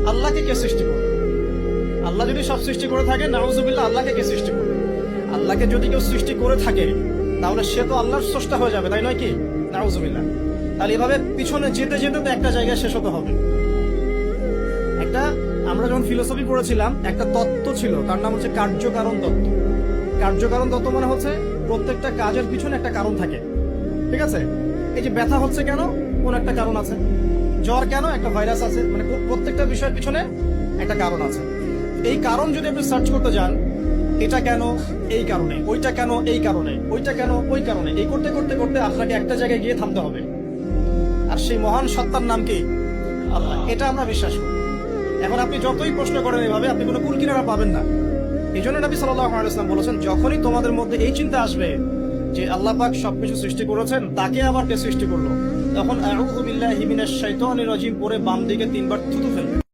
আল্লাহকে কে সৃষ্টি করবে? আল্লাহ যদি সব সৃষ্টি করে থাকে, নাউজুবিল্লাহ, আল্লাহকে কে সৃষ্টি করবে? আল্লাহকে যদি কেউ সৃষ্টি করে থাকে তাহলে সে তো আল্লাহর স্রষ্টা হয়ে যাবে, তাই নয় কি? নাউজুবিল্লাহ। তাহলে এভাবে পিছনে যেতে যেতে তো একটা জায়গায় শেষ হতে হবে। একটা, আমরা যখন ফিলোসফি পড়েছিলাম একটা তত্ত্ব ছিল, তার নাম হচ্ছে কার্যকারণ তত্ত্ব। কার্যকারণ তত্ত্ব মানে হচ্ছে প্রত্যেকটা কাজের পিছনে একটা কারণ থাকে, ঠিক আছে? এই যে ব্যথা হচ্ছে কেন? কোন একটা কারণ আছে। জ্বর কেন? একটা ভাইরাস আছে। মানে প্রত্যেকটা বিষয়ের পিছনে একটা কারণ আছে। এই কারণ যদি আপনি সার্চ করতে যান, এটা কেন? এই কারণে। ওইটা কেন? এই কারণে। ওইটা কেন? ওই কারণে। এই করতে করতে করতে আপনাকে একটা জায়গায় গিয়ে থামতে হবে। আর সেই মহান সত্তার নাম কি? আল্লাহ। এটা আমরা বিশ্বাস করি। এখন আপনি যতই প্রশ্ন করেন এভাবে, আপনি কোনো কুল কিনারা পাবেন না। এই জন্য নবী সাল্লাল্লাহু আলাইহি ওয়াসাল্লাম বলেছেন, যখনই তোমাদের মধ্যে এই চিন্তা আসবে যে আল্লাহ পাক সবকিছু সৃষ্টি করেছেন, তাকে আবার কে সৃষ্টি করলো, তখন আউযু বিল্লাহি মিনাশ শাইতানির রাজিম পরে বাম দিকে 3 বার থুতু ফেলবে।